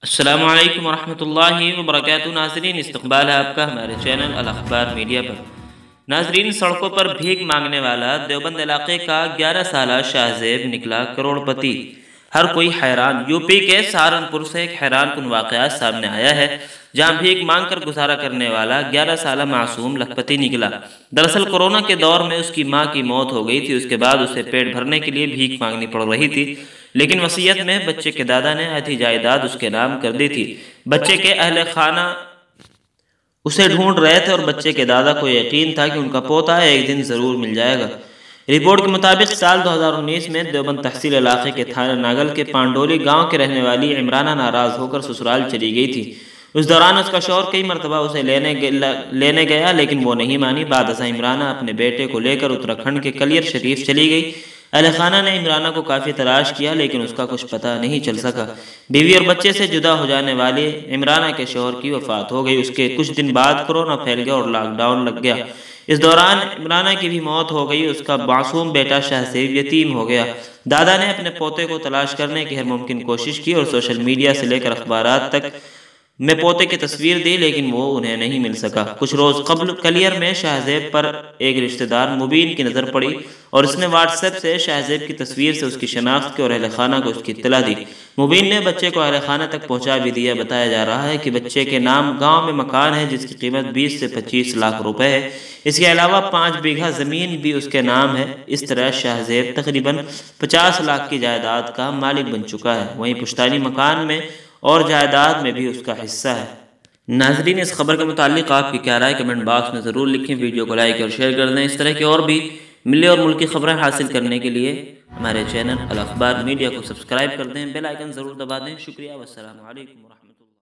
السلام علیکم ورحمۃ اللہ وبرکاتہ۔ ناظرین، استقبال ہے آپ کا ہمارے چینل الاخبار میڈیا پر۔ ناظرین، سڑکوں پر بھیک مانگنے والا دیوبند علاقے کا 11 سالہ شاہزیب نکلا کروڑ پتی۔ ہر کوئی حیران۔ یو پی کے سہارنپور سے ایک حیران کن واقعہ سامنے آیا ہے، جہاں بھیک مانگ کر گزارا کرنے والا 11 سالہ معصوم لکھپتی نکلا۔ دراصل کورونا کے دور میں اس کی ماں کی موت ہو گئی تھی، اس کے بعد اسے پیٹ بھرنے کے لیے بھیک مانگنی پڑ رہی تھی، لیکن وصیت میں بچے کے دادا نے آدھی جائیداد اس کے نام کر دی تھی۔ بچے کے اہل خانہ اسے ڈھونڈ رہے تھے اور بچے کے دادا کو یقین تھا کہ ان کا پوتا ایک دن ضرور مل جائے گا۔ رپورٹ کے مطابق سال 2019 میں دیوبند تحصیل علاقے کے تھانہ ناگل کے پانڈولی گاؤں کے رہنے والی عمرانہ ناراض ہو کر سسرال چلی گئی تھی۔ اس دوران اس کا شوہر کئی مرتبہ اسے لینے گیا، لیکن وہ نہیں مانی۔ بعد ازاں عمرانہ اپنے بیٹے کو لے کر اتراکھنڈ کے کلیر شریف چلی گئی۔ اہل خانہ نے عمرانہ کو کافی تلاش کیا، لیکن اس کا کچھ پتہ نہیں چل سکا۔ بیوی اور بچے سے جدا ہو جانے والے عمرانہ کے شوہر کی وفات ہو گئی۔ اس کے کچھ دن بعد کورونا پھیل گیا اور لاک ڈاؤن لگ گیا۔ اس دوران عمرانہ کی بھی موت ہو گئی۔ اس کا معصوم بیٹا شاہزیب یتیم ہو گیا۔ دادا نے اپنے پوتے کو تلاش کرنے کی ہر ممکن کوشش کی اور سوشل میڈیا سے لے کر اخبارات تک میں پوتے کی تصویر دی، لیکن وہ انہیں نہیں مل سکا۔ کچھ روز قبل کلیر میں شاہزیب پر ایک رشتہ دار مبین کی نظر پڑی اور اس نے واٹس ایپ سے شاہزیب کی تصویر سے اس کی شناخت کی اور اہل خانہ کو اس کی اطلاع دی۔ مبین نے بچے کو اہل خانہ تک پہنچا بھی دیا۔ بتایا جا رہا ہے کہ بچے کے نام گاؤں میں مکان ہے جس کی قیمت 20 سے 25 لاکھ روپے ہے۔ اس کے علاوہ 5 بیگھہ زمین بھی اس کے نام ہے۔ اس طرح شاہزیب تقریباً 50 لاکھ کی جائیداد کا مالک بن چکا ہے۔ وہیں پشتانی مکان میں اور جائیداد میں بھی اس کا حصہ ہے۔ ناظرین، اس خبر کے متعلق آپ کی کیا رائے کمنٹ باکس میں ضرور لکھیں۔ ویڈیو کو لائک اور شیئر کر دیں۔ اس طرح کی اور بھی ملی اور ملکی خبریں حاصل کرنے کے لیے ہمارے چینل الاخبار میڈیا کو سبسکرائب کر دیں، بیل آئیکن ضرور دبا دیں۔ شکریہ، والسلام علیکم ورحمۃ اللہ۔